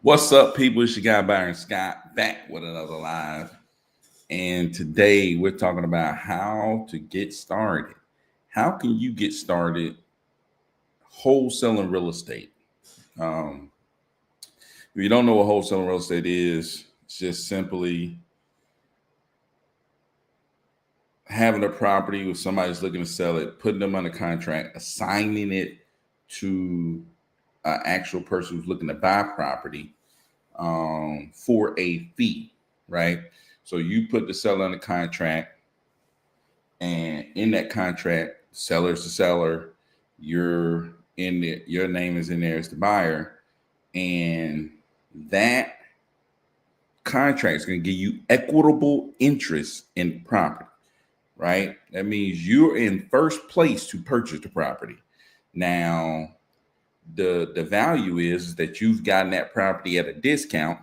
What's up, people? It's your guy Byron Scott back with another live. And today we're talking about how to get started. How can you get started wholesaling real estate? Um, if you don't know what wholesaling real estate is, it's just simply having a property with somebody's looking to sell it, putting them under contract, assigning it to an actual person who's looking to buy property for a fee, right? So you put the seller under contract, and in that contract, seller's the seller, you're in it, your name is in there as the buyer, and that contract is going to give you equitable interest in property, right? That means you're in first place to purchase the property. Now, the value is that you've gotten that property at a discount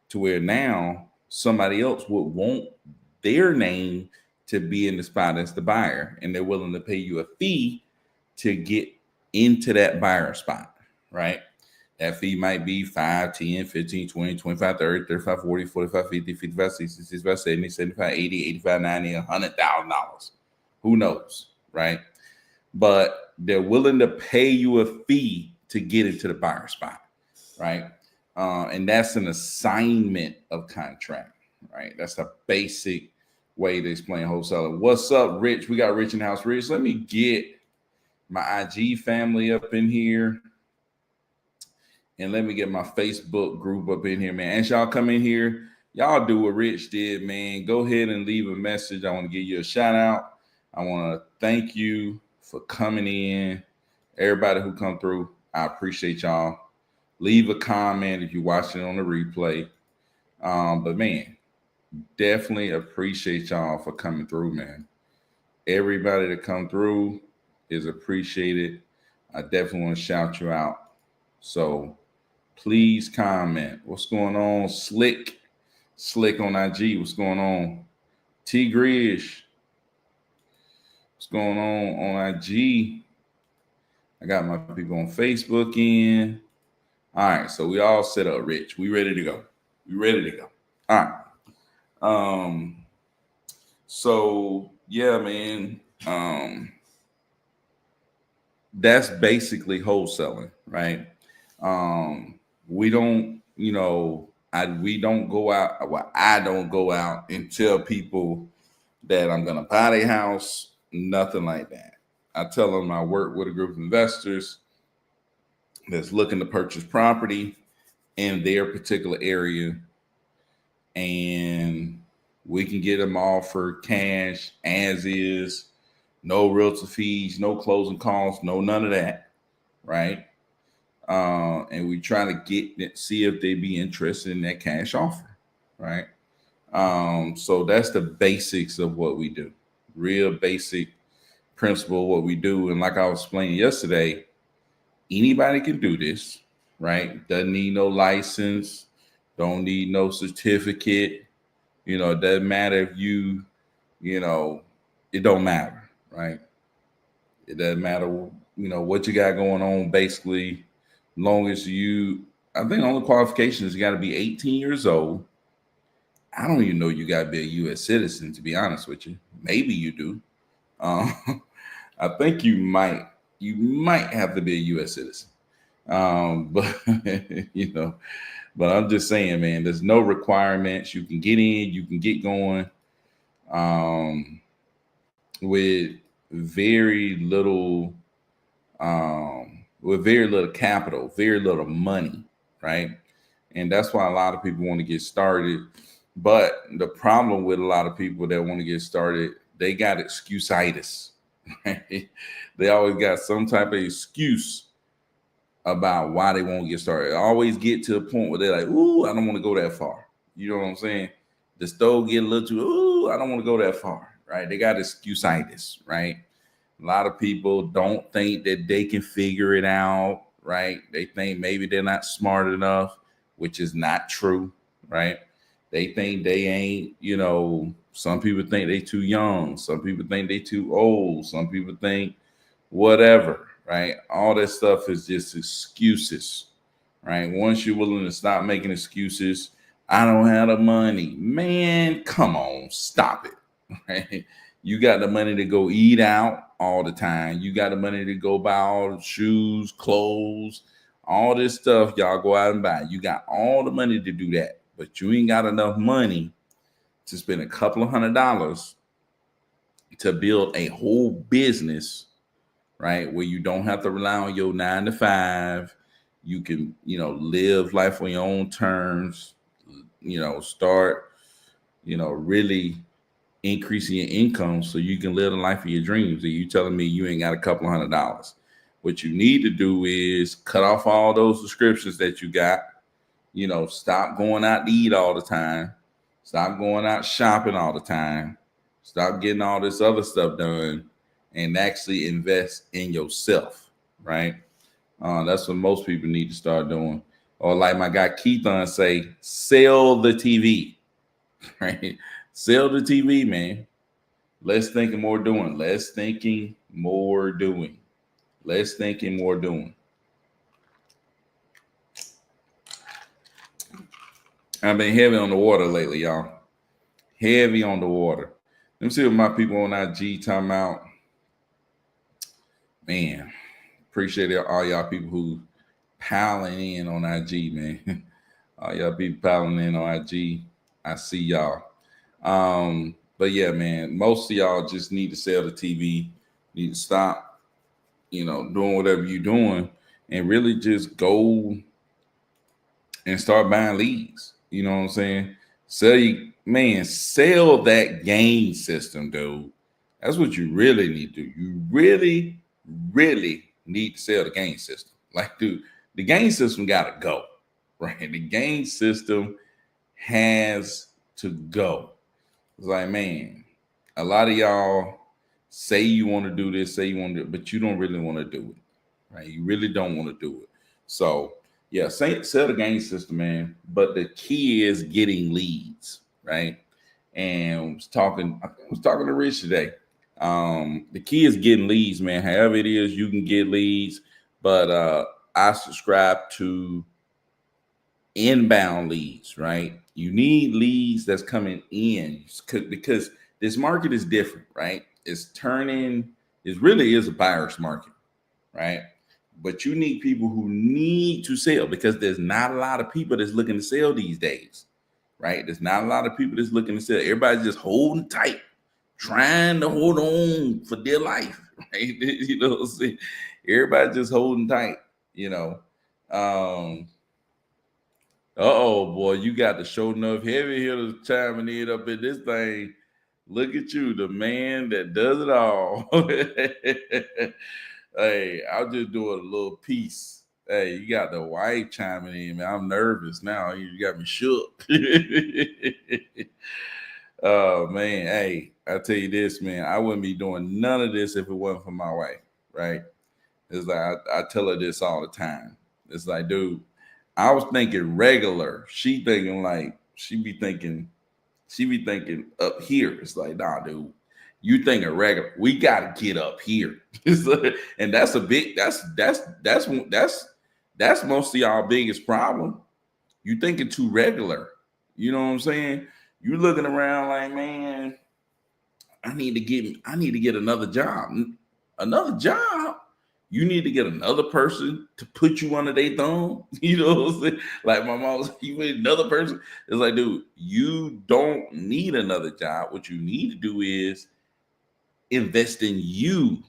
to where now somebody else would want their name to be in the spot as the buyer, and they're willing to pay you a fee to get into that buyer spot, right? That fee might be 5, 10, 15, 20, 25, 30, 35, 40, 45, 50, 55, 60, 65, 70, 75, 80, 85, 90, $100,000. Who knows, right? But they're willing to pay you a fee to get into the buyer spot, right? And that's an assignment of contract, right? That's the basic way to explain wholesaling. What's up, Rich? We got Rich in the house. Rich, let me get my IG family up in here. And let me get my Facebook group up in here, man. As y'all come in here, y'all do what Rich did, man. Go ahead and leave a message. I want to give you a shout out. I want to thank you for coming in. Everybody who come through, I appreciate y'all. Leave a comment if you're watching it on the replay. But man, definitely appreciate y'all for coming through, man. Everybody that come through is appreciated. I definitely want to shout you out. So please comment. What's going on? Slick on IG. What's going on? T Grish. What's going on IG? I got my people on Facebook in. All right, so we all set up, Rich. We ready to go. All right. So yeah, man. That's basically wholesaling, right? We don't, we don't go out. Well, I don't go out and tell people that I'm gonna buy their house. Nothing like that. I tell them I work with a group of investors that's looking to purchase property in their particular area, and we can get them all for cash as is, no realtor fees, no closing costs, no none of that, right? And we try to see if they be interested in that cash offer, right? So that's the basics of what we do, real basic principle of what we do. And like I was explaining yesterday, anybody can do this, right? Doesn't need no license, don't need no certificate. It doesn't matter if it don't matter, right? It doesn't matter, what you got going on, basically, long as I think the only qualification is you got to be 18 years old. I don't even know you got to be a U.S. citizen, to be honest with you. Maybe you do. I think you might have to be a U.S. citizen. But but I'm just saying, man, there's no requirements. You can get in, you can get going, with very little capital, very little money, right? And that's why a lot of people want to get started. But the problem with a lot of people that want to get started, they got excuse-itis. Right? They always got some type of excuse about why they won't get started. They always get to a point where they're like, ooh, I don't want to go that far. You know what I'm saying? The stove get a little too, ooh, I don't want to go that far, right? They got excuse-itis, right? A lot of people don't think that they can figure it out, right? They think maybe they're not smart enough, which is not true, right? They think they ain't, some people think they too young. Some people think they too old. Some people think whatever, right? All that stuff is just excuses, right? Once you're willing to stop making excuses, I don't have the money. Man, come on, stop it. Right? You got the money to go eat out all the time. You got the money to go buy all the shoes, clothes, all this stuff y'all go out and buy. You got all the money to do that, but you ain't got enough money to spend a couple of $100s to build a whole business, right? Where you don't have to rely on your 9 to 5. You can, live life on your own terms, start, really increasing your income so you can live the life of your dreams. And you telling me you ain't got a couple of $100s. What you need to do is cut off all those subscriptions that you got. Stop going out to eat all the time. Stop going out shopping all the time. Stop getting all this other stuff done and actually invest in yourself, right? That's what most people need to start doing. Or like my guy Keithon say, sell the TV, right? Sell the TV, man. Less thinking, more doing. Less thinking, more doing. Less thinking, more doing. I've been heavy on the water lately, y'all. Heavy on the water. Let me see what my people on IG talking about. Man, appreciate it, all y'all people who piling in on IG, man. All y'all people piling in on IG. I see y'all. But yeah, man, most of y'all just need to sell the TV. Need to stop, doing whatever you're doing and really just go and start buying leads. You know what I'm saying? Sell that game system, dude. That's what you really need to do. You really, really need to sell the game system. Like, dude, the game system got to go, right? The game system has to go. It's like, man, a lot of y'all say you want to do this, say you want to do it, but you don't really want to do it, right? You really don't want to do it. So, yeah, sell the game system, man. But the key is getting leads, right? And I was talking to Rich today. The key is getting leads, man. However it is, you can get leads. But I subscribe to inbound leads, right? You need leads that's coming in because this market is different, right? It really is a buyer's market, right? But you need people who need to sell because there's not a lot of people that's looking to sell these days, right? There's not a lot of people that's looking to sell. Everybody's just holding tight, trying to hold on for their life, right? You know what I'm saying? Everybody's just holding tight, boy, you got the show enough heavy hitters chiming in up in this thing. Look at you, the man that does it all. Hey, I'll just do a little piece. Hey, you got the wife chiming in, man. I'm nervous now. You got me shook. Oh, man. Hey, I tell you this, man. I wouldn't be doing none of this if it wasn't for my wife, right? It's like I tell her this all the time. It's like, dude, I was thinking regular. She be thinking up here. It's like, nah, dude, you thinking regular. We gotta get up here. And that's most of y'all biggest problem. You thinking too regular. You know what I'm saying? You looking around like, man, I need to get another job. Another job? You need to get another person to put you under their thumb. You know what I'm saying? Like my mom was, you need another person. It's like, dude, you don't need another job. What you need to do is invest in you,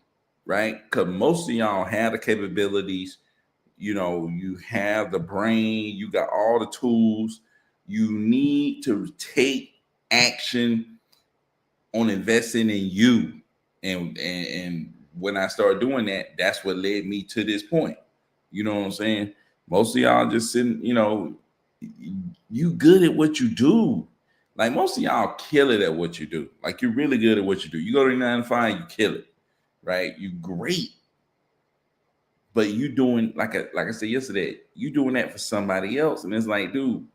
right? Because most of y'all have the capabilities. You have the brain. You got all the tools. You need to take action on investing in you. And when I started doing that, that's what led me to this point. You know what I'm saying? Most of y'all just sitting, you good at what you do. Like most of y'all kill it at what you do. Like you're really good at what you do. You go to 9 to 5, you kill it, right? You great. But you doing, like I said yesterday, you doing that for somebody else. And it's like, dude,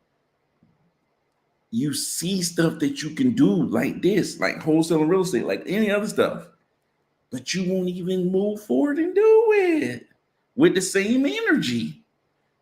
you see stuff that you can do like this, like wholesaling real estate, like any other stuff. But you won't even move forward and do it with the same energy.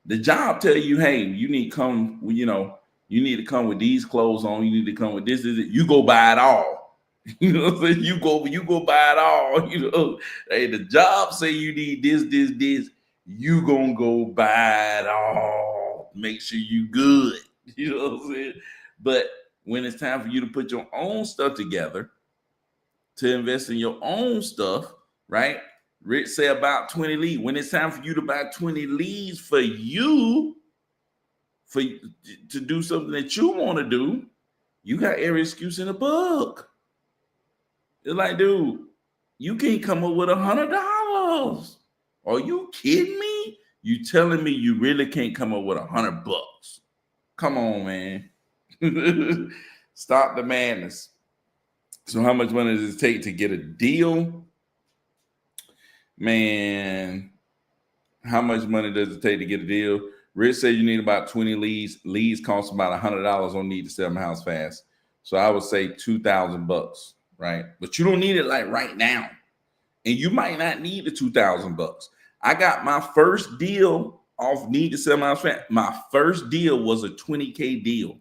The job tell you, hey, you need to come, you know, you need to come with these clothes on. You need to come with this. You go buy it all. You know what I'm saying? You go buy it all. You know, hey, the job say you need this. You gonna go buy it all. Make sure you good. You know what I'm saying? But when it's time for you to put your own stuff together, to invest in your own stuff, right? Rich say about 20 leads. When it's time for you to buy 20 leads for you, to do something that you want to do, you got every excuse in the book. It's like, dude, you can't come up with $100. Are you kidding me? You telling me you really can't come up with $100? Come on, man. Stop the madness. So how much money does it take to get a deal? Man, how much money does it take to get a deal? Rich said you need about 20 leads. Leads cost about $100 on Need to Sell My House Fast. So I would say $2,000, right? But you don't need it like right now. And you might not need the $2,000. I got my first deal off Need to Sell My House Fast. My first deal was a $20K deal.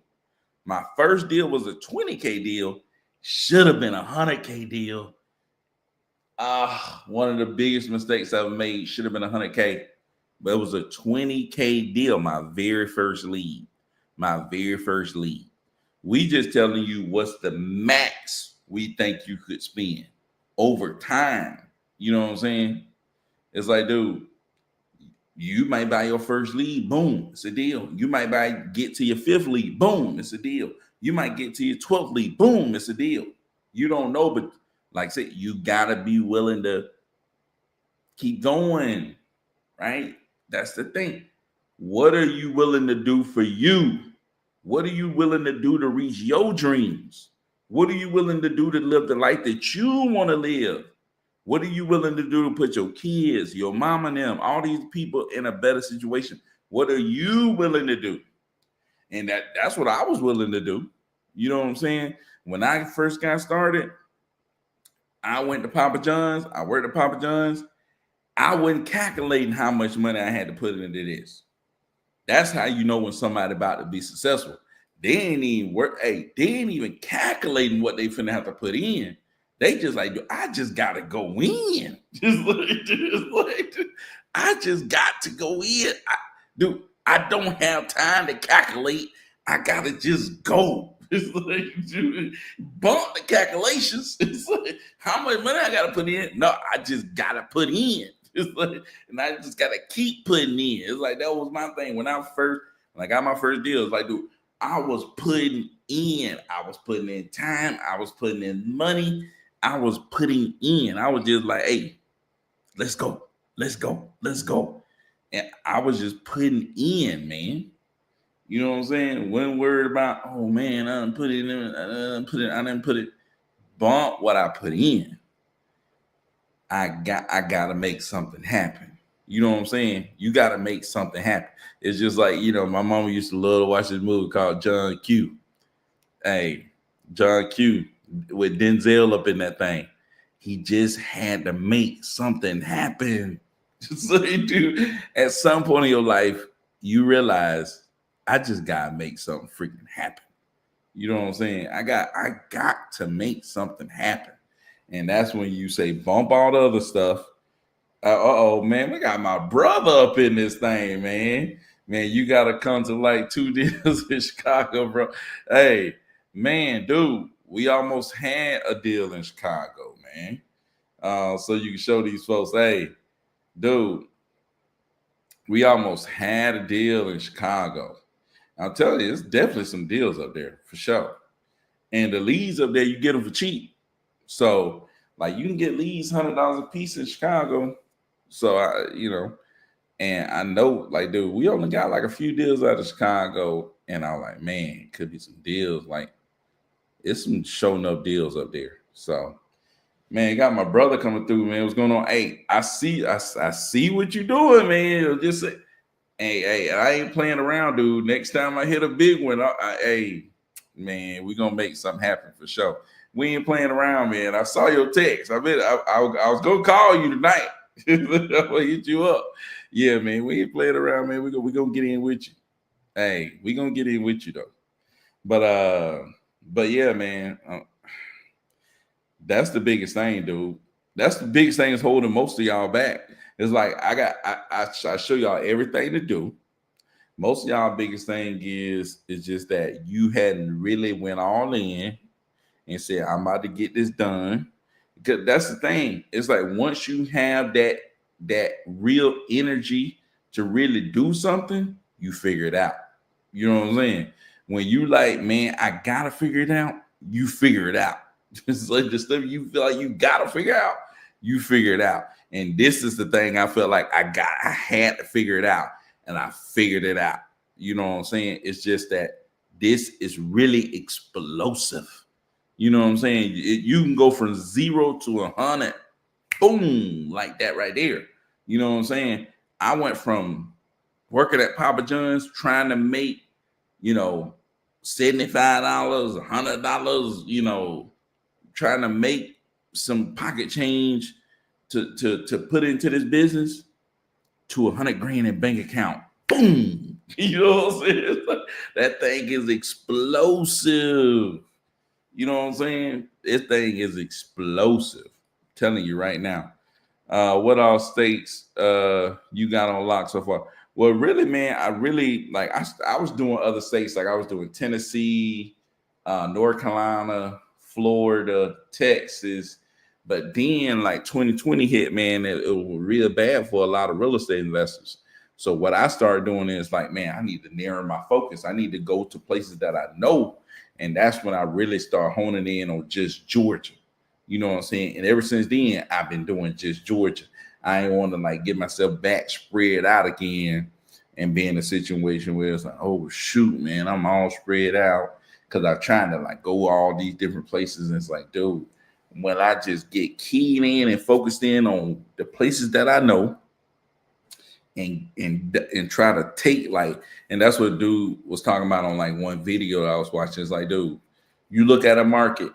My first deal was a $20K deal. Should have been a $100K deal. One of the biggest mistakes I've made. Should have been a $100K. But it was a $20K deal, my very first lead. We just telling you what's the max we think you could spend over time. You know what I'm saying? It's like, dude, you might buy your first lead, boom, it's a deal. You might get to your fifth lead, boom, it's a deal. You might get to your 12th lead, boom, it's a deal. You don't know, but like I said, you gotta be willing to keep going, right? That's the thing. What are you willing to do for you? What are you willing to do to reach your dreams? What are you willing to do to live the life that you want to live? What are you willing to do to put your kids, your mom and them, all these people in a better situation? What are you willing to do? And that's what I was willing to do. You know what I'm saying? When I first got started, I went to Papa John's. I worked at Papa John's. I wasn't calculating how much money I had to put into this. That's how you know when somebody about to be successful. They ain't even work. Hey, they ain't even calculating what they finna have to put in. They just like, I just gotta go in. I just got to go in. I don't have time to calculate. I gotta just go. It's like, bump the calculations. It's like, how much money I gotta put in? No, I just gotta put in. It's like, and I just gotta keep putting in. It's like that was my thing when I got my first deal. It's like, dude, I was putting in. I was putting in time. I was putting in money. I was putting in. I was just like, hey, let's go. And I was just putting in, man. You know what I'm saying? Wasn't worried about, oh man, I didn't put it in. I didn't put it. Bump what I put in. I gotta make something happen. You know what I'm saying? You gotta make something happen. It's just like, you know, my mama used to love to watch this movie called John Q. Hey, John Q with Denzel up in that thing. He just had to make something happen. So, dude, at some point in your life, you realize I just gotta make something freaking happen. You know what I'm saying? I got to make something happen. And that's when you say bump all the other stuff. Man, we got my brother up in this thing, man. Man, you gotta come to like 2 deals in Chicago, bro. Hey, man, dude, we almost had a deal in Chicago, man. So you can show these folks, hey, dude, we almost had a deal in Chicago. I'll tell you, there's definitely some deals up there for sure. And the leads up there, you get them for cheap. So, like, you can get leads $100 a piece in Chicago. So, and I know, like, dude, we only got like a few deals out of Chicago. And I'm like, man, could be some deals. Like, it's some showing up deals up there. So, man, got my brother coming through, man. What's going on? Hey, I see what you're doing, man. Just say, hey, I ain't playing around, dude. Next time I hit a big one, hey, man, we're gonna make something happen for sure. We ain't playing around, man. I saw your text. I was gonna call you tonight. I'm gonna hit you up. Yeah, man, we ain't playing around, man. We gonna get in with you. Hey, we gonna get in with you though. But yeah, man, that's the biggest thing, dude. That's the biggest thing is holding most of y'all back. It's like I show y'all everything to do. Most of y'all biggest thing is just that you hadn't really went all in and said, I'm about to get this done. Because that's the thing. It's like once you have that real energy to really do something, you figure it out. You know what I'm saying? When you like, man, I gotta figure it out, you figure it out. Just like the stuff you feel like you gotta figure out, you figure it out. And this is the thing I felt like I had to figure it out, and I figured it out. You know what I'm saying? It's just that this is really explosive. You know what I'm saying? You can go from 0 to 100, boom, like that right there. You know what I'm saying? I went from working at Papa John's trying to make, $75, $100, trying to make some pocket change to put into this business to 100 grand in bank account. Boom. You know what I'm saying? That thing is explosive. You know what I'm saying? This thing is explosive. I'm telling you right now. What all states you got on lock so far? Well, really, man, I really like. I was doing other states, like I was doing Tennessee, North Carolina, Florida, Texas, but then like 2020 hit, man, it was real bad for a lot of real estate investors. So what I started doing is like, man, I need to narrow my focus. I need to go to places that I know, and that's when I really start honing in on just Georgia. You know what I'm saying? And ever since then, I've been doing just Georgia. I ain't want to like get myself back spread out again and be in a situation where it's like, oh shoot, man, I'm all spread out because I'm trying to like go all these different places. And it's like, dude, when I just get keyed in and focused in on the places that I know and try to take like, and that's what dude was talking about on like one video I was watching. It's like, dude, you look at a market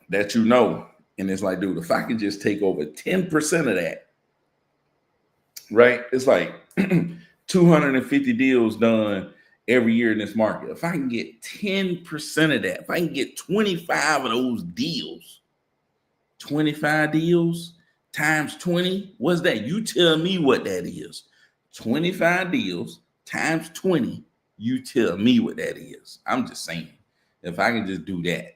that you know, and it's like, dude, if I can just take over 10% of that, right? It's like 250 deals done every year in this market. If I can get 10% of that, if I can get 25 of those deals, 25 deals times 20, what's that? You tell me what that is. 25 deals times 20, you tell me what that is. I'm just saying, if I can just do that,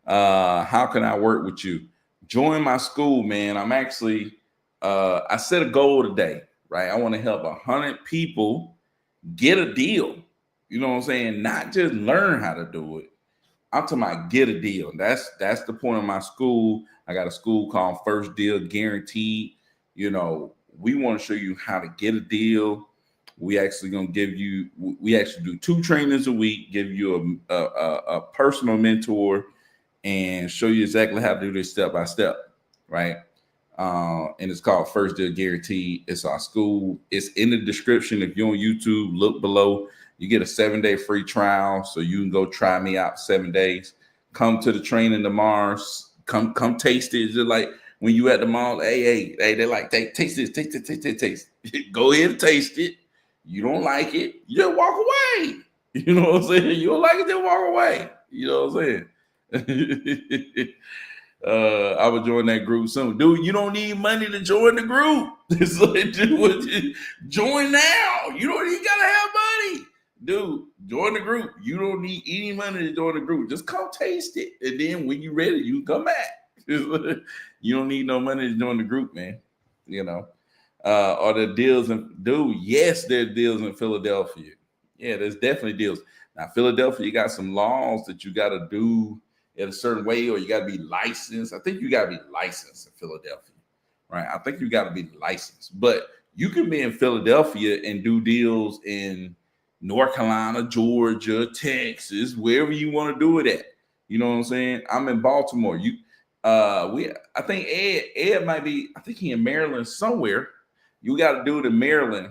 how can I work with you? Join my school, man. I'm actually, I set a goal today, right? I want to help 100 people get a deal. You know what I'm saying? Not just learn how to do it. I'm talking about get a deal. That's the point of my school. I got a school called First Deal Guaranteed. We want to show you how to get a deal. We actually gonna give you. We actually do 2 trainings a week. Give you a personal mentor and show you exactly how to do this step by step, right? And it's called First Deal Guaranteed. It's our school. It's in the description. If you're on YouTube, look below. You get a 7-day free trial, so you can go try me out 7 days. Come to the training tomorrow. Come taste it. It's just like when you at the mall. Hey, they're like, taste this, taste. Go ahead and taste it. You don't like it, you just walk away. You know what I'm saying? You don't like it, just walk away. You know what I'm saying? I would join that group soon. Dude, you don't need money to join the group. It's like, dude, join now. You don't even gotta have money. Dude, join the group. You don't need any money to join the group. Just come taste it. And then when you're ready, you can come back. You don't need no money to join the group, man. Are there deals dude? Yes, there are deals in Philadelphia. Yeah, there's definitely deals. Now, Philadelphia, you got some laws that you got to do in a certain way, or you got to be licensed. I think you got to be licensed in Philadelphia, right? I think you got to be licensed, but you can be in Philadelphia and do deals in North Carolina, Georgia, Texas, wherever you want to do it at. You know what I'm saying? I'm in Baltimore. I think Ed might be, I think he in Maryland somewhere. You got a dude in Maryland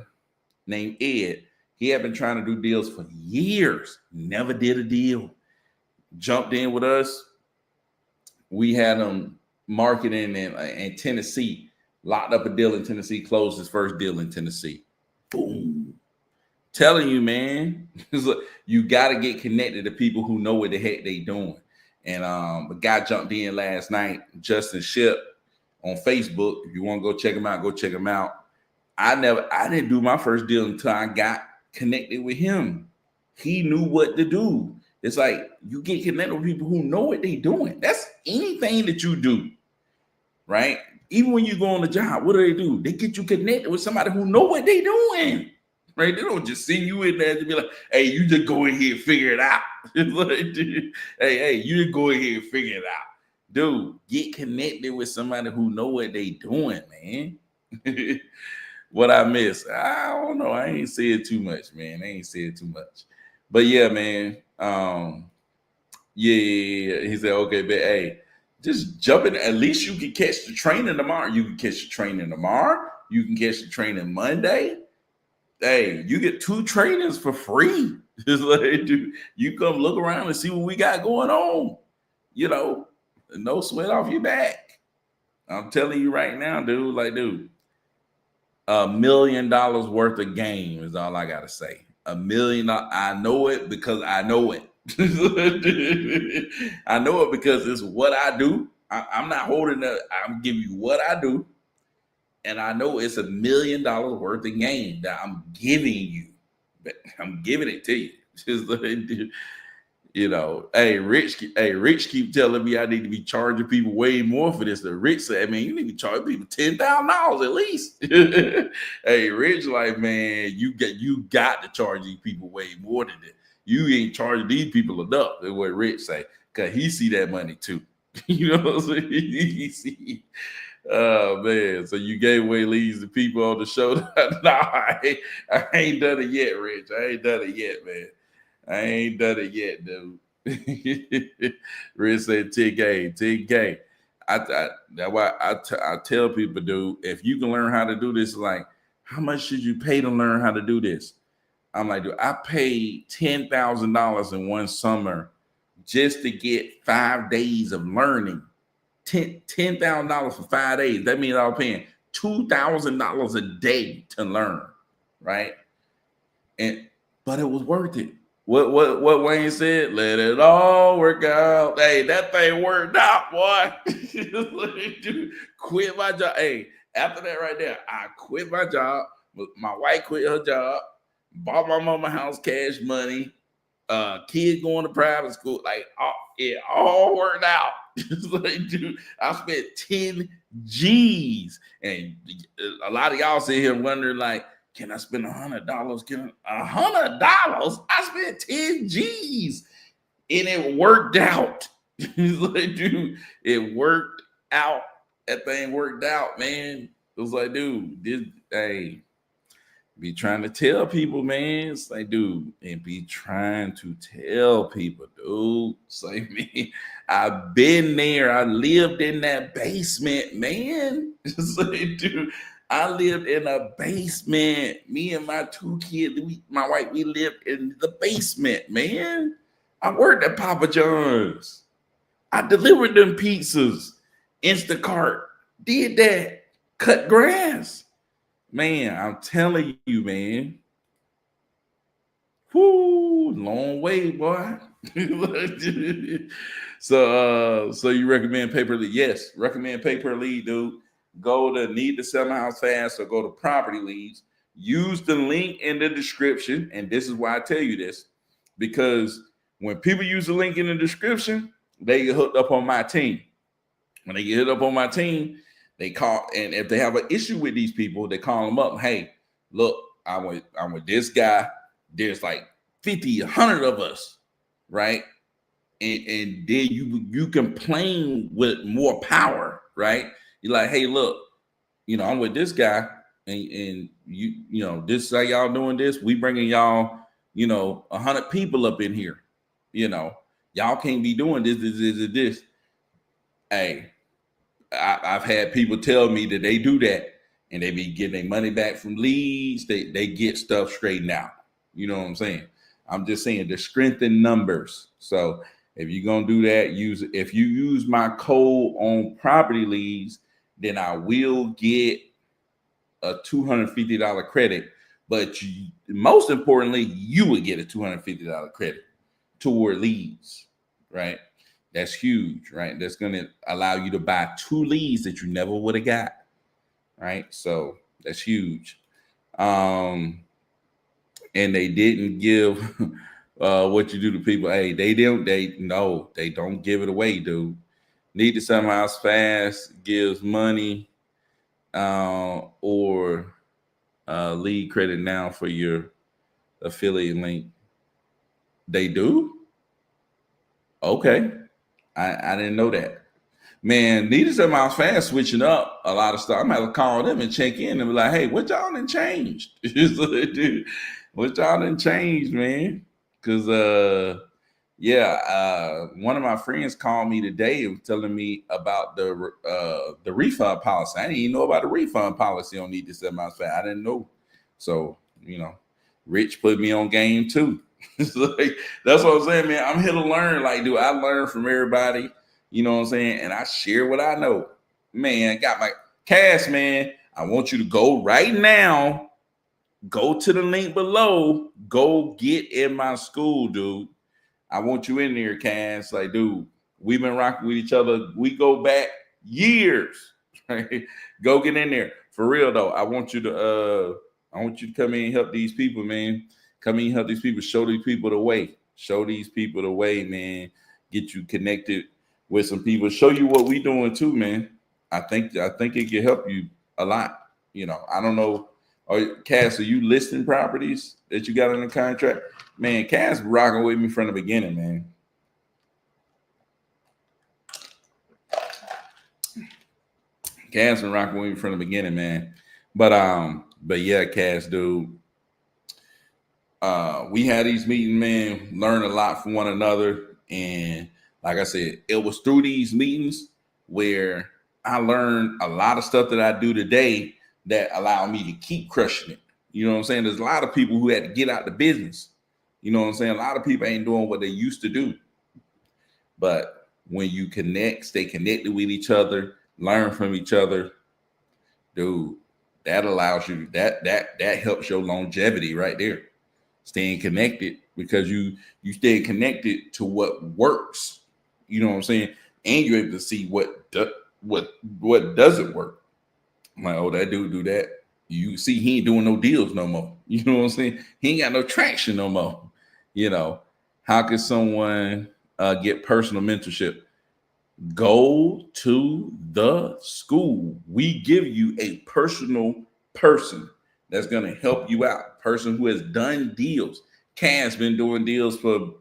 named Ed. He had been trying to do deals for years. Never did a deal. Jumped in with us. We had him marketing in Tennessee. locked up a deal in Tennessee, closed his first deal in Tennessee. Boom. Telling you, man, you got to get connected to people who know what the heck they doing. And a guy jumped in last night, Justin Ship, on Facebook. If you want to go check him out, go check him out. I didn't do my first deal until I got connected with him. He knew what to do. It's like you get connected with people who know what they're doing. That's anything that you do, right? Even when you go on the job, what do? They get you connected with somebody who know what they're doing, right? They don't just send you in there to be like, hey, you just go in here and figure it out. Like, hey, you just go in here and figure it out. Dude, get connected with somebody who know what they doing, man. What I miss, I don't know. I ain't said too much, man. I ain't said too much. But yeah, man. Yeah. He said, okay, but hey, just jump in. At least you can catch the training tomorrow. You can catch the training tomorrow. You can catch the training Monday. Hey, you get 2 trainings for free. Just like, dude, you come look around and see what we got going on. You know, no sweat off your back. I'm telling you right now, dude. Like, dude, $1 million worth of game is all I gotta say. $1 million. I know it because I know it. I know it because it's what I do. I'm not holding it. I'm giving you what I do, and I know it's $1 million worth of game that I'm giving you. But I'm giving it to you. Just like, you know, hey, Rich keep telling me I need to be charging people way more for this. The Rich said, man, you need to charge people $10,000 at least. Hey, Rich, like, man, you got to charge these people way more than that. You ain't charging these people enough. That's what Rich say, because he see that money too. You know what I'm saying? He see. Oh man, so you gave away leads to people on the show? No, I ain't done it yet, Rich. I ain't done it yet, man. I ain't done it yet, dude. Rich said 10K. That's why I tell people, dude, if you can learn how to do this, like, how much should you pay to learn how to do this? I'm like, dude, I paid $10,000 in one summer just to get 5 days of learning. $10,000 for 5 days. That means I was paying $2,000 a day to learn, right? But it was worth it. What Wayne said, let it all work out. Hey, that thing worked out, boy. Dude, quit my job. Hey, after that right there, I quit my job. My wife quit her job, bought my mama house cash money, kids going to private school. Like, it all worked out. Like, dude, I spent 10 G's. And a lot of y'all sit here wondering, like, can I spend $100? $100? I spent 10 G's. And it worked out. Like, dude, it worked out. That thing worked out, man. It was like, dude, be trying to tell people, man. It's like, dude, and be trying to tell people, dude. It's like, man, I've been there. I lived in that basement, man. It's like, dude, I lived in a basement. Me and my 2 kids, my wife, we lived in the basement, man. I worked at Papa John's. I delivered them pizzas, Instacart, did that, cut grass. Man, I'm telling you, man. Whoo, long way, boy. So you recommend pay per lead? Yes, recommend pay per lead, dude. Go to Need to Sell My House Fast or go to Property Leads. Use the link in the description, and this is why I tell you this, because when people use the link in the description, they get hooked up on my team. When they get hooked up on my team, they call, and if they have an issue with these people, they call them up. Hey, look, I'm with this guy. There's like 50, 100 of us, right? And then you complain with more power, right? You're like, hey, look, I'm with this guy, and you this is how y'all doing this. We bringing y'all, 100 people up in here. Y'all can't be doing this. Hey, I've had people tell me that they do that and they be getting their money back from leads. They get stuff straightened out. You know what I'm saying? I'm just saying the strength in numbers. So if you're going to do that, if you use my code on Property Leads, then I will get a $250 credit. But most importantly, you would get a $250 credit toward leads, right? That's huge, right? That's going to allow you to buy 2 leads that you never would have got, right? So that's huge. And they didn't give what you do to people. Hey, they don't give it away, dude. Need to sell my house fast gives money or lead credit now for your affiliate link. They do? Okay. I didn't know that. Man, Need to sell my house fast switching up a lot of stuff. I'm going to call them and check in and be like, hey, what y'all done changed? Dude, what y'all done changed, man? Because one of my friends called me today and telling me about the refund policy. I didn't even know about the refund policy on Need to Sell My House Fast. I didn't know. So, Rich put me on game too. Like, that's what I'm saying, man. I'm here to learn. Like, dude, I learn from everybody. You know what I'm saying? And I share what I know. Man, got my cash, man. I want you to go right now. Go to the link below. Go get in my school, dude. I want you in there, Cass. Like, dude, we've been rocking with each other. We go back years. Right? Go get in there. For real though, I want you to come in and help these people, man. Come in and help these people. Show these people the way. Show these people the way, man. Get you connected with some people. Show you what we doing too, man. I think it can help you a lot. I don't know. Cass, are you listing properties that you got on the contract? Man, Cass rocking with me from the beginning, man. Cass been rocking with me from the beginning, man. But yeah, Cass, dude. We had these meetings, man, learn a lot from one another. And like I said, it was through these meetings where I learned a lot of stuff that I do today that allow me to keep crushing it. You know what I'm saying? There's a lot of people who had to get out the business. You know what I'm saying? A lot of people ain't doing what they used to do. But when you connect, stay connected with each other, learn from each other, dude, that allows you, that helps your longevity right there. Staying connected, because you stay connected to what works. You know what I'm saying? And you're able to see what doesn't work. I'm like, oh, that dude do that. You see, he ain't doing no deals no more. You know what I'm saying? He ain't got no traction no more. How can someone get personal mentorship? Go to the school. We give you a personal person that's going to help you out. Person who has done deals. Cass been doing deals for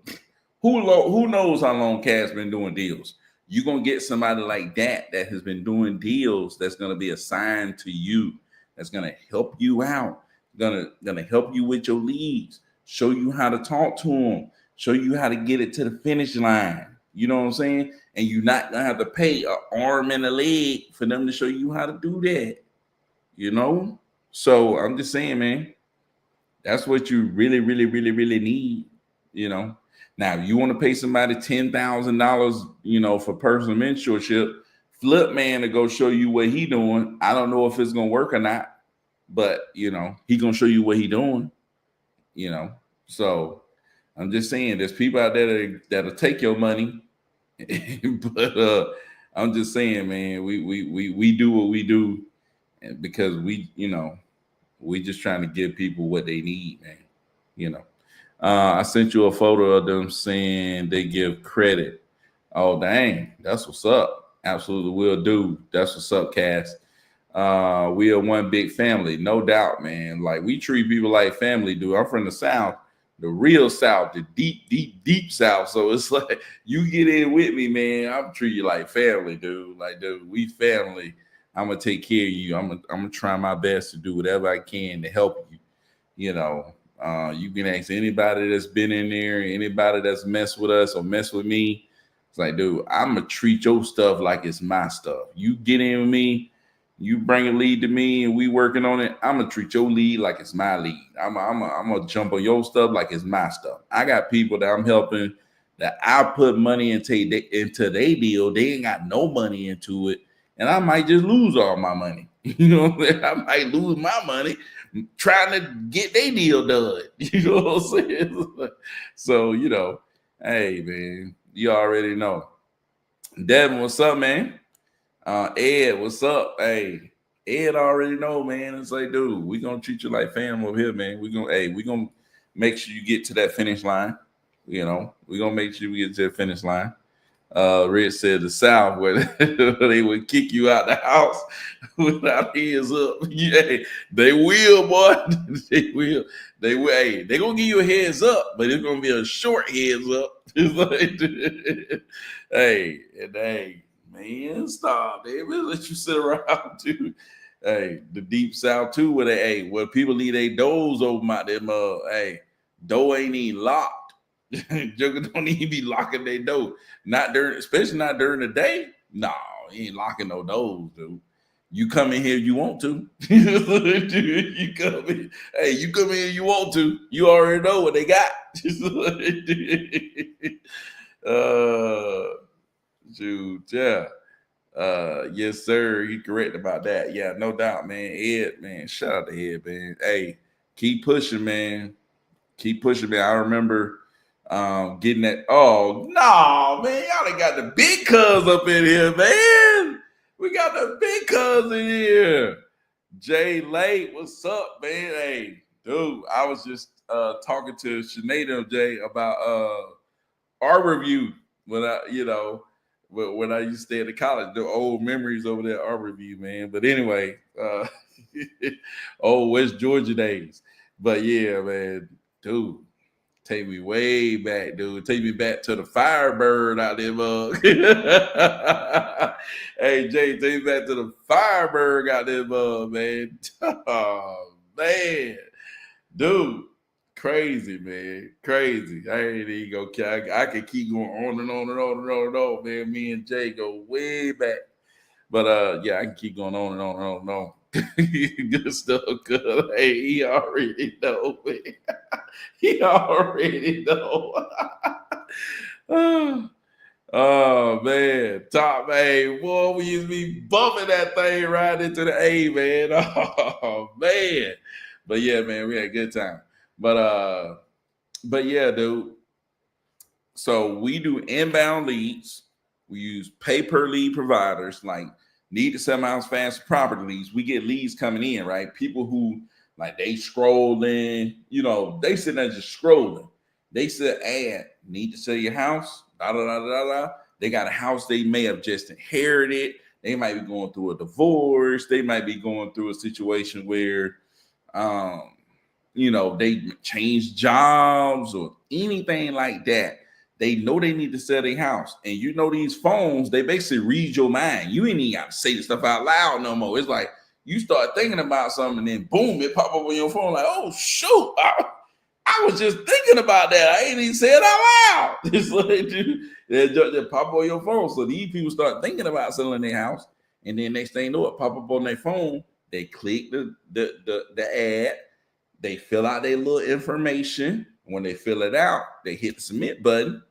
who knows how long Cass been doing deals. You're going to get somebody like that has been doing deals that's going to be assigned to you, that's going to help you out, going to help you with your leads, show you how to talk to them, show you how to get it to the finish line. You know what I'm saying? And you're not going to have to pay an arm and a leg for them to show you how to do that. So I'm just saying, man, that's what you really, really, really, really need. Now, if you want to pay somebody $10,000, for personal mentorship, flip man to go show you what he doing. I don't know if it's gonna work or not, but he gonna show you what he doing. So I'm just saying, there's people out there that'll take your money, but I'm just saying, man, we do what we do, and because we just trying to give people what they need, man. I sent you a photo of them saying they give credit. Oh, dang. That's what's up. Absolutely will do. That's what's up, Cass. We are one big family. No doubt, man. Like, we treat people like family, dude. I'm from the South, the real South, the deep, deep, deep South. So it's like, you get in with me, man, I'm treat you like family, dude. Like, dude, we family. I'm going to take care of you. I'm going to try my best to do whatever I can to help you. You can ask anybody that's been in there, anybody that's messed with us or messed with me. It's like, dude, I'm going to treat your stuff like it's my stuff. You get in with me, you bring a lead to me and we working on it. I'm going to treat your lead like it's my lead. I'm going to jump on your stuff like it's my stuff. I got people that I'm helping that I put money into their deal. They ain't got no money into it. and I might just lose all my money. You know, I might lose my money trying to get their deal done. You know what I'm saying? So, you know, hey man, you already know. Devin, what's up, man? Ed, what's up? Hey, Ed already know, man. It's like, dude, we gonna treat you like family over here, man. We gonna make sure you get to that finish line. You know, we gonna make sure we get to the finish line. Rich said the South where they would kick you out the house without hands up. Yeah, they will, boy. They will. They will. Hey, they gonna give you a heads up, but it's gonna be a short heads up. It's like, hey, and hey, man, stop. They will let you sit around too. Hey, the deep South too, where where people leave their doors open out them. Hey, door ain't even locked. Jugger don't even be locking their door. Not during, especially not during the day. No, he ain't locking no doors, dude. You come in here, you want to. You come in. Hey, you come in, you want to. You already know what they got. Dude, yeah. Yes, sir. You correct about that. Yeah, no doubt, man. Ed, man, shout out to Ed, man. Hey, keep pushing, man. Keep pushing, man. I remember getting that. Oh no, man! Y'all done got the big cuz up in here, man. We got the big cuz in here. Jay Late, what's up, man? Hey, dude, I was just talking to Sinead Jay about our review when when I used to stay at the college. The old memories over there, our review, man. But anyway, old West Georgia days. But yeah, man, dude. Take me way back, dude. Take me back to the Firebird out there, mug. Hey, Jay, take me back to the Firebird out there, mug, man. Oh, man. Dude, crazy, man. Crazy. I ain't even go. I could keep going on and on and on and on and on, man. Me and Jay go way back. But yeah, I can keep going on and on and on and on. Good stuff, good. Hey, he already know, man. He already know. Oh man, top A, boy, we used to be bumping that thing right into the A, man. Oh man, but yeah, man, we had a good time. But yeah, dude. So we do inbound leads. We use pay-per-lead providers like Need to Sell My House Fast property leads. We get leads coming in, right? People who like they scrolling, you know, they sitting there just scrolling. They said, ad, need to sell your house, da da da da da. They got a house they may have just inherited. They might be going through a divorce. They might be going through a situation where they change jobs or anything like that. They know they need to sell their house. And you know, these phones, they basically read your mind. You ain't even got to say the stuff out loud no more. It's like you start thinking about something and then boom, it pop up on your phone like, oh, shoot. I was just thinking about that. I ain't even say it out loud. It's like, dude, they pop on your phone. So these people start thinking about selling their house. And then next thing you know, it pop up on their phone. They click the ad. They fill out their little information. When they fill it out, they hit the submit button.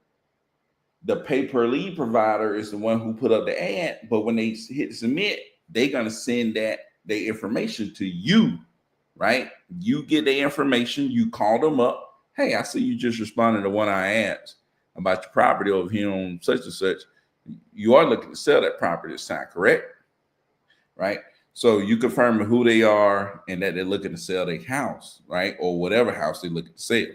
The pay-per-lead provider is the one who put up the ad, but when they hit submit, they're gonna send their information to you, right? You get the information, you call them up. Hey, I see you just responded to one of our ads about your property over here on such and such. You are looking to sell that property this time, correct? Right? So you confirm who they are and that they're looking to sell their house, right? Or whatever house they're looking to sell.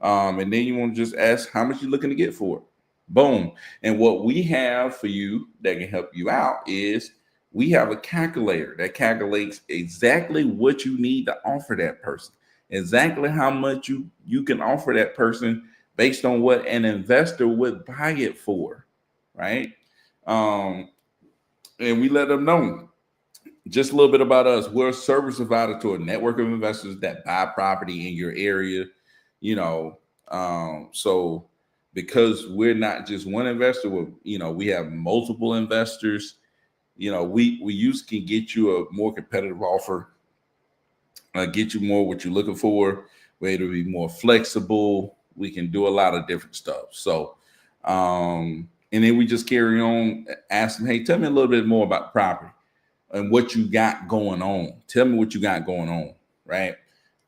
And then you want to just ask how much you're looking to get for it. Boom. And what we have for you that can help you out is we have a calculator that calculates exactly what you need to offer that person, exactly how much you can offer that person based on what an investor would buy it for, right? And we let them know just a little bit about us. We're a service provider to a network of investors that buy property in your area, so because we're not just one investor, we have multiple investors. We can get you a more competitive offer, get you more what you're looking for, way to be more flexible. We can do a lot of different stuff. So And then we just carry on, ask them, hey, tell me a little bit more about the property and what you got going on. Tell me what you got going on, right?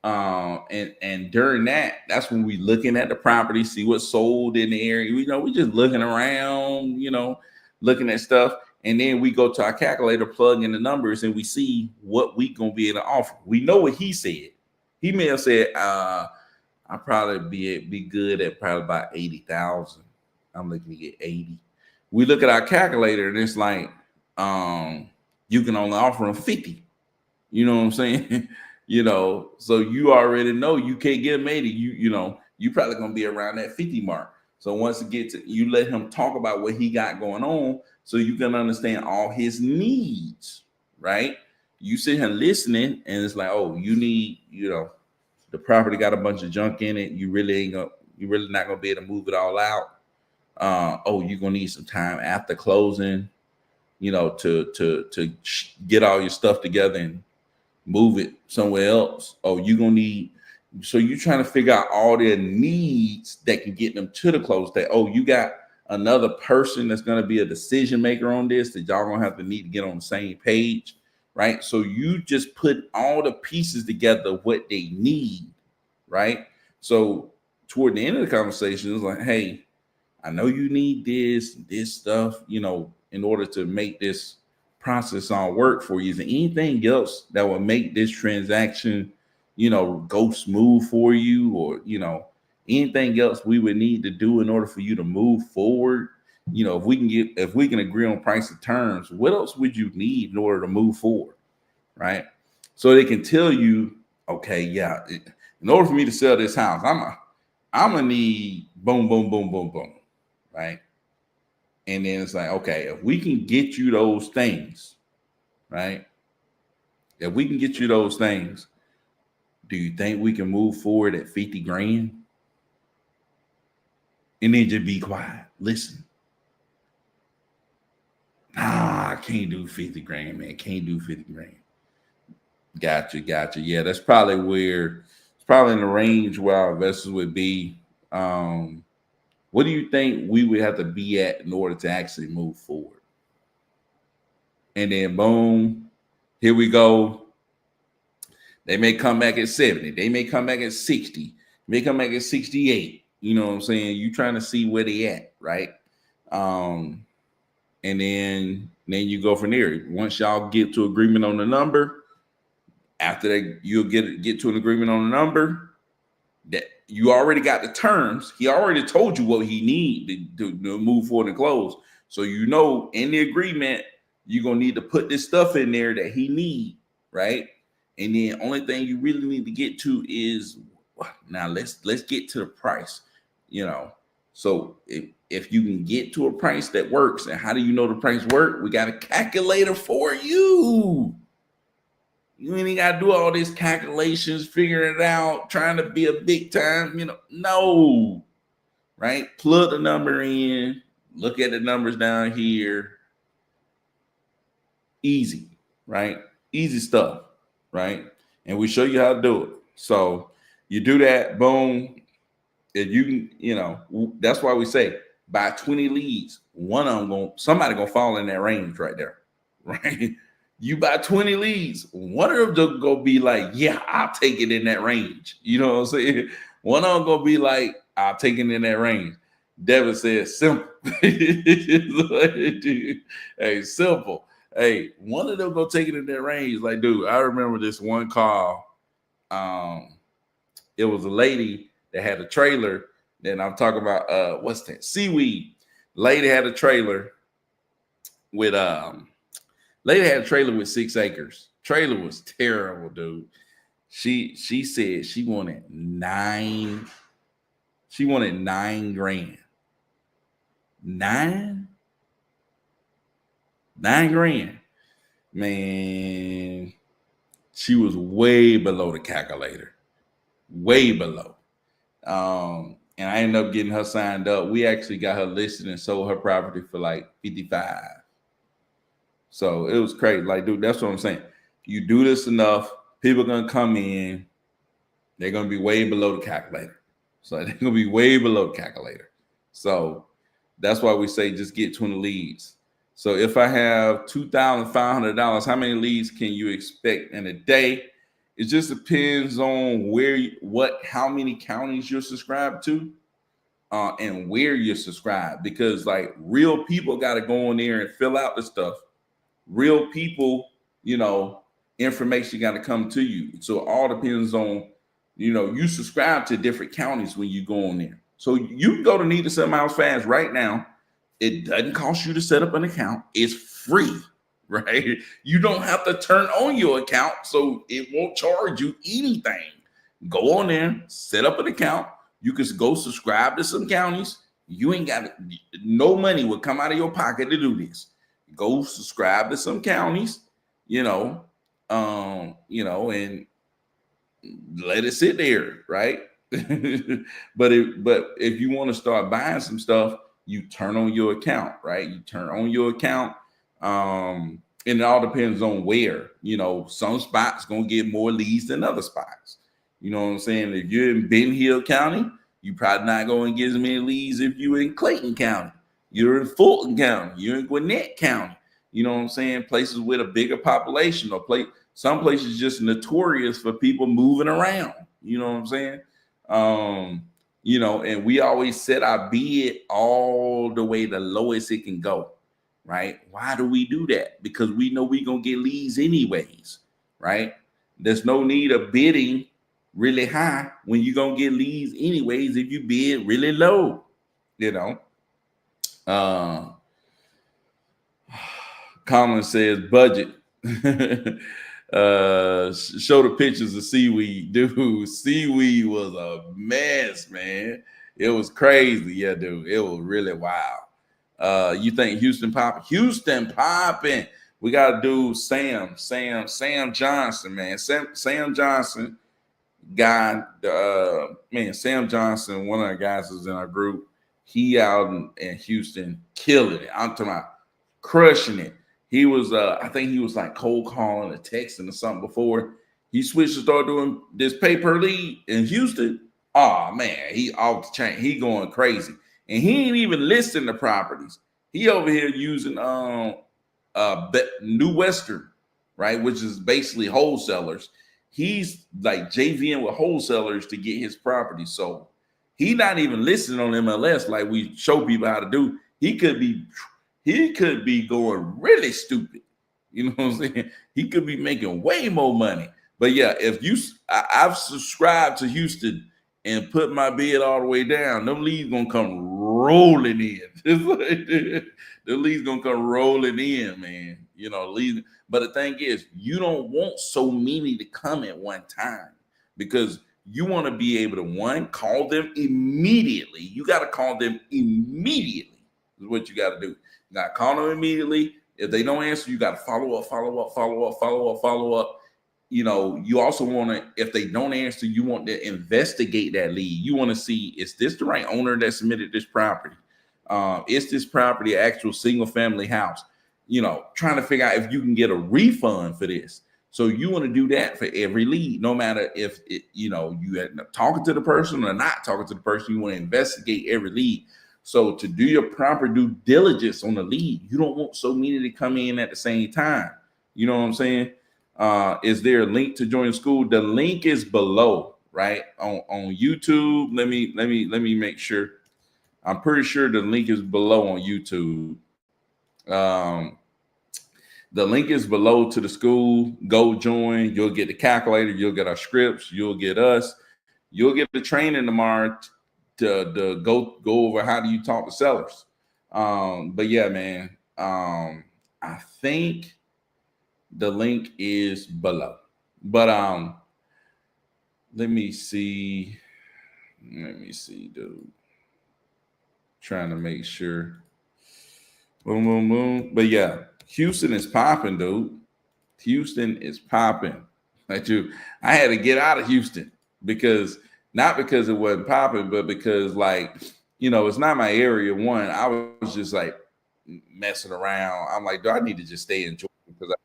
And during that's when we looking at the property, see what's sold in the area. We just looking around, looking at stuff. And then we go to our calculator, plug in the numbers, and we see what we gonna be able to offer. We know what he said. He may have said, I'll probably be good at probably about 80,000. I'm looking to get 80. We look at our calculator and it's like, you can only offer them 50. You know what I'm saying? So you already know you can't get them 80. You probably gonna be around that 50 mark. So once it gets you let him talk about what he got going on so you can understand all his needs, right? You sit here listening and it's like, oh, you need, the property got a bunch of junk in it. You really not gonna be able to move it all out. You're gonna need some time after closing, to get all your stuff together and move it somewhere else. You're gonna need. So you're trying to figure out all their needs that can get them to the close date. You got another person that's gonna be a decision maker on this that y'all gonna have to need to get on the same page, right? So you just put all the pieces together, what they need, right? So toward the end of the conversation, it's like, hey, I know you need this stuff, in order to make this process all work for you. Is there anything else that will make this transaction, go smooth for you, or, anything else we would need to do in order for you to move forward? If we can agree on price and terms, what else would you need in order to move forward? Right. So they can tell you, okay, yeah, in order for me to sell this house, I'm gonna need boom, boom, boom, boom, boom. Right. And then it's like, okay, if we can get you those things, right? If we can get you those things, do you think we can move forward at 50 grand? And then just be quiet. Listen. I can't do 50 grand, man. Can't do 50 grand. Gotcha. Yeah, that's probably it's probably in the range where our investors would be. What do you think we would have to be at in order to actually move forward? And then boom, here we go. They may come back at 70. They may come back at 60. May come back at 68. You know what I'm saying? You trying to see where they at, right? And then you go from there. Once y'all get to agreement on the number, after that, you'll get to an agreement on the number. That you already got the terms. He already told you what he need to move forward and close. So in the agreement, you're gonna need to put this stuff in there that he need, right? And then only thing you really need to get to is now let's get to the price. So if you can get to a price that works, and how do you know the price work? We got a calculator for you. You ain't got to do all these calculations, figuring it out, trying to be a big time, no, right? Plug the number in, look at the numbers down here. Easy, right? Easy stuff, right? And we show you how to do it. So you do that, boom. And you can, that's why we say buy 20 leads. One of them somebody gonna fall in that range right there, right? You buy 20 leads, one of them just gonna be like, yeah, I'll take it in that range. You know what I'm saying? One of them gonna be like, I'll take it in that range. Devin says simple. Hey, simple. Hey, one of them gonna take it in that range. Like, dude, I remember this one call. It was a lady that had a trailer. Then I'm talking about what's that? Seaweed. Lady had a trailer with 6 acres. Trailer was terrible, dude. She said she wanted 9 grand. 9 grand. Man, she was way below the calculator. Way below. And I ended up getting her signed up. We actually got her listed and sold her property for like 55. So it was crazy. Like, dude, that's what I'm saying. You do this enough, people are gonna come in, they're gonna be way below the calculator. So they're gonna be way below the calculator. So That's why we say just get 20 leads. So if I have $2,500, how many leads can you expect in a day? It just depends on how many counties you're subscribed to, and where you're subscribed. Because like real people got to go in there and fill out the stuff. Real people, information got to come to you. So it all depends on, you subscribe to different counties when you go on there. So you can go to Need to Sell My House Fast right now. It doesn't cost you to set up an account. It's free, right? You don't have to turn on your account, so it won't charge you anything. Go on there, set up an account. You can go subscribe to some counties. You ain't got no money will come out of your pocket to do this. Go subscribe to some counties, and let it sit there, right? But if you want to start buying some stuff, you turn on your account, right? You turn on your account. And it all depends on where. Some spots gonna get more leads than other spots. You know what I'm saying? If you're in Ben Hill County, you probably not going to get as many leads if you're in Clayton County. You're in Fulton County. You're in Gwinnett County. You know what I'm saying? Places with a bigger population, or some places just notorious for people moving around. You know what I'm saying? And we always set our bid all the way the lowest it can go, right? Why do we do that? Because we know we're going to get leads anyways, right? There's no need of bidding really high when you're going to get leads anyways if you bid really low, Colin says budget. Show the pictures of seaweed. Dude, seaweed was a mess, man. It was crazy. Yeah, dude. It was really wild. You think Houston popping? Houston popping. We got to do Sam Johnson, man. Sam Johnson guy, Sam Johnson, one of the guys is in our group. He out in Houston killing it. I'm talking about crushing it. He was, I think he was like cold calling or texting or something before he switched to start doing this pay per lead in Houston. Oh man, he off the chain. He going crazy, and he ain't even listing the properties. He over here using New Western, right, which is basically wholesalers. He's like JVing with wholesalers to get his property sold. He not even listing on MLS like we show people how to do. He could be going really stupid. You know what I'm saying? He could be making way more money. But yeah, I've subscribed to Houston and put my bid all the way down, them leads gonna come rolling in. The leads gonna come rolling in, man. Leads. But the thing is, you don't want so many to come at one time, because you want to be able to, call them immediately. You got to call them immediately. Is what you got to do. You got to call them immediately. If they don't answer, you got to follow up. You also want to, if they don't answer, you want to investigate that lead. You want to see, is this the right owner that submitted this property? Is this property an actual single family house? Trying to figure out if you can get a refund for this. So you want to do that for every lead, no matter if you end up talking to the person or not talking to the person. You want to investigate every lead. So to do your proper due diligence on the lead, you don't want so many to come in at the same time. You know what I'm saying? Is there a link to join Skool? The link is below, right? On YouTube. Let me make sure. I'm pretty sure the link is below on YouTube. The link is below to the Skool. Go join. You'll get the calculator. You'll get our scripts. You'll get us. You'll get the training tomorrow to go over how do you talk to sellers. But yeah, man. I think the link is below. But let me see, dude. Trying to make sure. Boom, boom, boom. But yeah. Houston is popping, dude. Houston is popping. I had to get out of Houston not because it wasn't popping, but because it's not my area. One, I was just like messing around. I'm like, do I need to just stay in Georgia? Because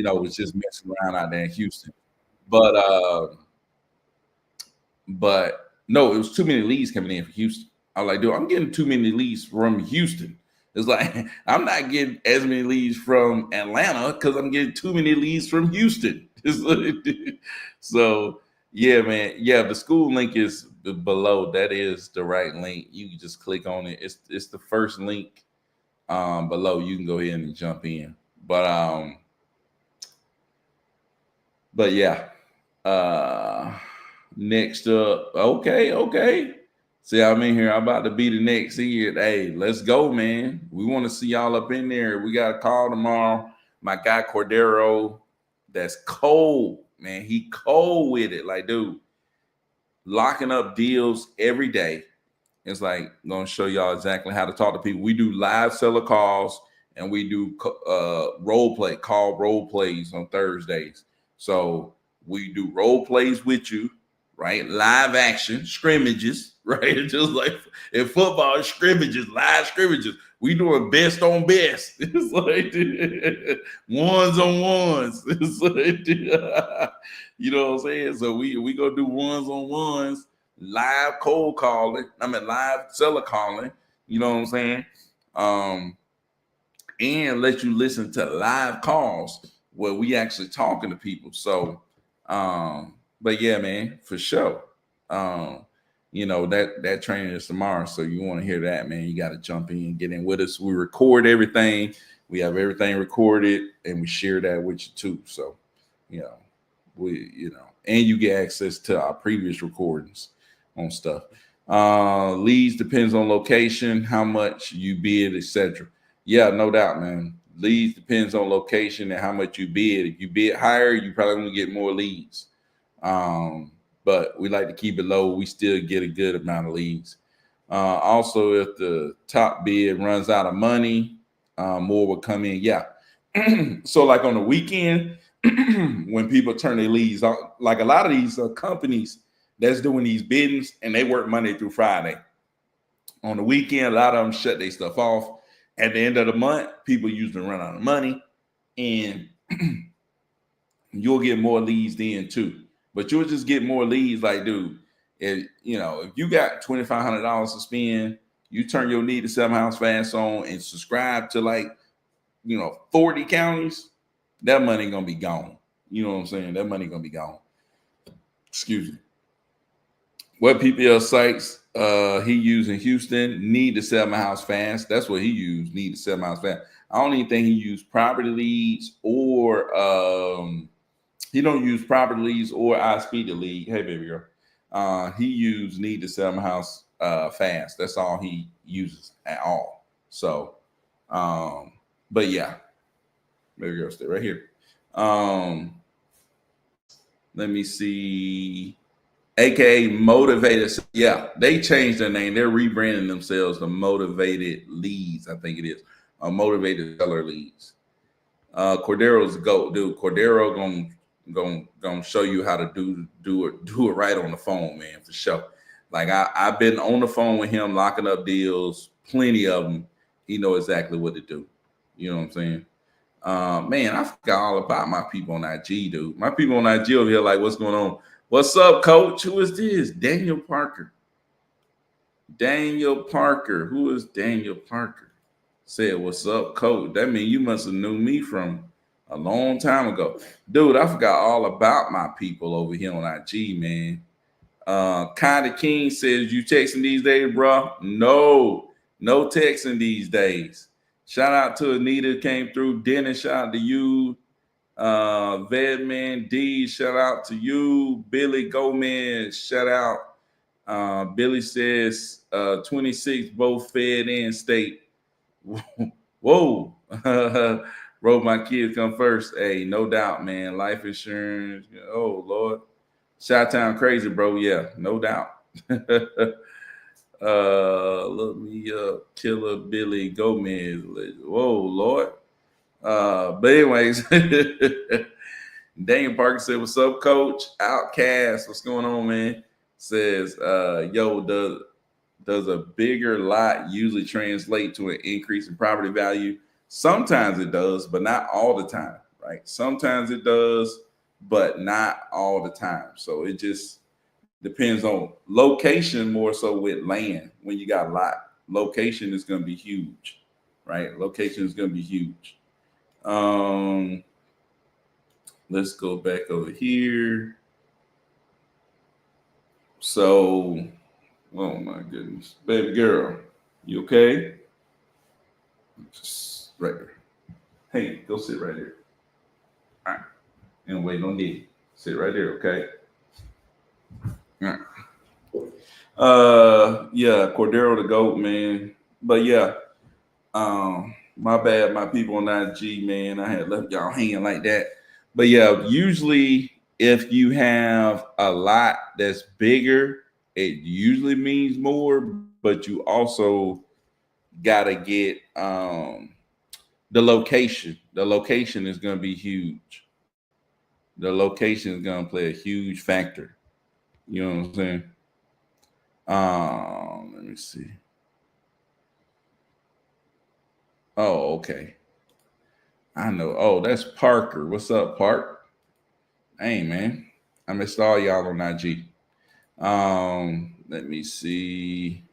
I was just messing around out there in Houston. But no, it was too many leads coming in for Houston. I was like, dude, I'm getting too many leads from Houston. It's like I'm not getting as many leads from Atlanta because I'm getting too many leads from Houston. So yeah, man. Yeah, the Skool link is below. That is the right link. You can just click on it. It's the first link below. You can go ahead and jump in. But yeah. Uh next up, okay. See, I'm in here. I'm about to be the next here. Hey, let's go, man. We want to see y'all up in there. We got a call tomorrow. My guy Cordero, that's cold, man. He cold with it. Like, dude, locking up deals every day. It's like gonna show y'all exactly how to talk to people. We do live seller calls and we do role plays on Thursdays. So we do role plays with you, right? Live action scrimmages, right? Just like in football, scrimmages, live scrimmages. We doing best on best. It's like ones on ones. It's like you know what I'm saying? So we gonna do ones on ones, live cold calling. I mean live seller calling. You know what I'm saying? Um, and let you listen to live calls where we actually talking to people. So, but yeah, man, for sure. Um, you know that training is tomorrow, so you want to hear that, man. You got to jump in, get in with us. We record everything. We have everything recorded, and we share that with you too. So, you know, and you get access to our previous recordings on stuff. Leads depends on location, how much you bid, etc. Yeah, no doubt, man. Leads depends on location and how much you bid. If you bid higher, you probably going to get more leads. But we like to keep it low. We still get a good amount of leads. Also, if the top bid runs out of money, more will come in. Yeah. So like on the weekend, when people turn their leads, like a lot of these companies that's doing these biddings and they work Monday through Friday. On the weekend, a lot of them shut their stuff off. At the end of the month, people usually run out of money, and you'll get more leads then too. But you'll just get more leads. Like, dude, if you got $2,500 to spend, you turn your need to sell my house fast on and subscribe to 40 counties, that money gonna be gone. You know what I'm saying? That money gonna be gone. Excuse me. What PPL sites he used in Houston? Need to sell my house fast. That's what he used. Need to sell my house fast. I don't even think he used property leads or he don't use property leads or I speed the lead. Hey baby girl. He used need to sell my house fast. That's all he uses at all. So but yeah. Baby girl, stay right here. Let me see. AKA Motivated. Yeah, they changed their name. They're rebranding themselves to Motivated Leads, I think it is. Motivated Seller Leads. Cordero's the GOAT, dude. Cordero gonna show you how to do it right on the phone, man, for sure. Like I've been on the phone with him, locking up deals, plenty of them. He know exactly what to do. You know what I'm saying? Man, I forgot all about my people on IG, dude. My people on IG over here, like, what's going on? What's up, coach? Who is this? Daniel Parker. Daniel Parker. Who is Daniel Parker? Said, what's up, coach? That means you must have knew me from a long time ago. Dude, I forgot all about my people over here on IG, man. Kinda King says, you texting these days, bro? No texting these days. Shout out to Anita, came through. Dennis, shout out to you. Vedman D, shout out to you. Billy Gomez, shout out. Billy says 26 both Fed and state. Whoa. Wrote my kids come first. Hey, no doubt, man. Life insurance. Oh, Lord. Chi-Town crazy, bro. Yeah, no doubt. Look me up. Killer Billy Gomez. Whoa, Lord. But anyways, Daniel Parker said, what's up, coach? Outcast, what's going on, man? Says, yo, does a bigger lot usually translate to an increase in property value? Sometimes it does, but not all the time, right? Sometimes it does, but not all the time. So it just Depends on location more so with land. When you got a lot, location is going to be huge, right? Location is going to be huge. Um, let's go back over here. So, oh my goodness, baby girl, you okay? Just right there. Hey, go sit right there. All right, and wait on me. Sit right there, okay? All right. Yeah, Cordero the goat, man. But yeah, my bad, my people on IG, man. I had left y'all hanging like that. But yeah, usually if you have a lot that's bigger, it usually means more, but you also gotta get the location. The location is gonna be huge. The location is gonna play a huge factor. You know what I'm saying? Let me see. Oh, okay. I know. Oh, that's Parker. What's up, Park? Hey, man. I missed all y'all on IG. Let me see.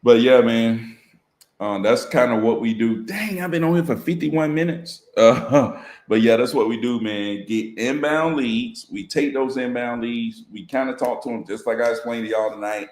But yeah, man. That's kind of what we do. Dang, I've been on here for 51 minutes. But yeah, that's what we do, man. Get inbound leads. We take those inbound leads. We kind of talk to them just like I explained to y'all tonight.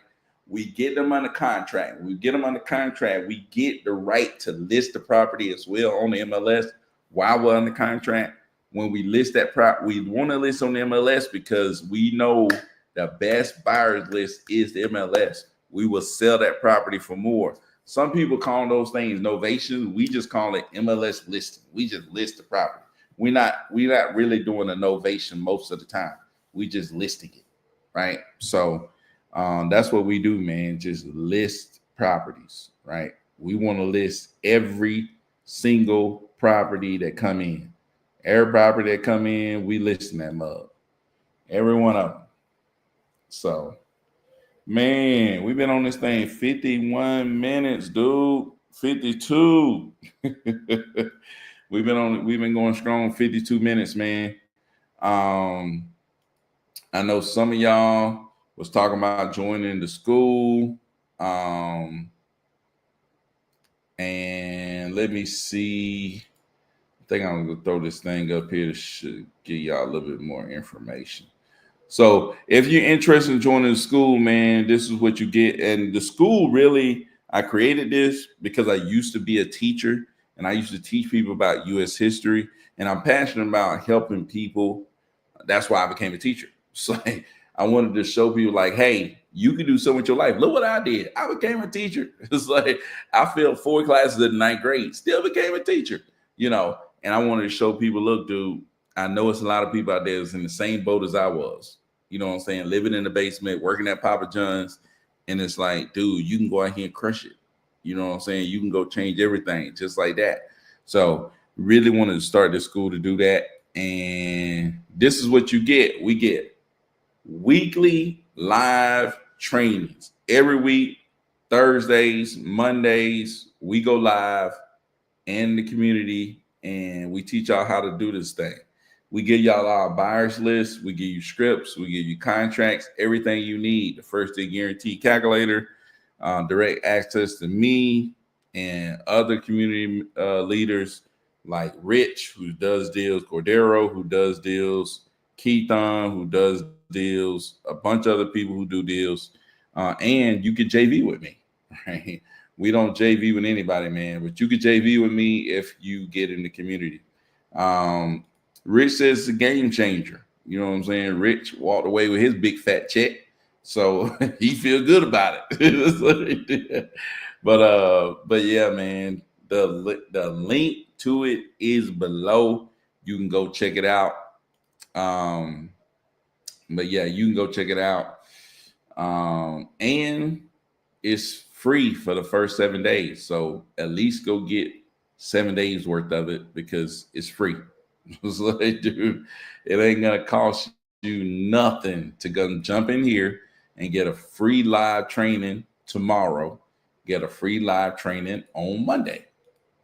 We get them under contract. We get them under contract. We get the right to list the property as well on the MLS while we're under contract. When we list that prop, we want to list on the MLS because we know the best buyers list is the MLS. We will sell that property for more. Some people call those things novations. We just call it MLS listing. We just list the property. We're not really doing a novation most of the time. We just listing it, right? So that's what we do, man. Just list properties, right? We want to list every single property that come in. Every property that come in, we listing that mug. Every one of them. So man, we've been on this thing 51 minutes, dude. 52. We've been going strong 52 minutes, man. I know some of y'all was talking about joining the school. And let me see. I think I'm gonna throw this thing up here to give y'all a little bit more information. So if you're interested in joining the school, man, this is what you get. And the school really, I created this because I used to be a teacher and I used to teach people about U.S. history. And I'm passionate about helping people. That's why I became a teacher. So I wanted to show people like, hey, you can do so with your life. Look what I did. I became a teacher. It's like I failed 4 classes in 9th grade, still became a teacher, and I wanted to show people, look, dude, I know it's a lot of people out there that's in the same boat as I was. You know what I'm saying? Living in the basement, working at Papa John's. And it's like, dude, you can go out here and crush it. You know what I'm saying? You can go change everything just like that. So really wanted to start this school to do that. And this is what you get. We get weekly live trainings every week, Thursdays, Mondays. We go live in the community and we teach y'all how to do this thing. We give y'all our buyers list. We give you scripts. We give you contracts, everything you need. The first day guarantee calculator, direct access to me and other community leaders like Rich, who does deals, Cordero, who does deals, Keithon, who does deals, a bunch of other people who do deals. And you can JV with me, right? We don't JV with anybody, man, but you can JV with me if you get in the community. Rich says it's a game changer. You know what I'm saying? Rich walked away with his big fat check, so he feel good about it. But yeah, man, the link to it is below. You can go check it out. But yeah, you can go check it out. And it's free for the first 7 days. So at least go get 7 days worth of it because it's free. So, dude, it ain't gonna cost you nothing to go jump in here and get a free live training tomorrow. Get a free live training on Monday.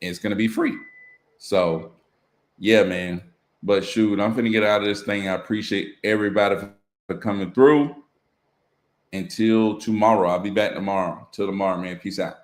It's gonna be free. So yeah, man. But shoot, I'm finna get out of this thing. I appreciate everybody for for coming through. Until tomorrow, I'll be back tomorrow. Till tomorrow, man. Peace out.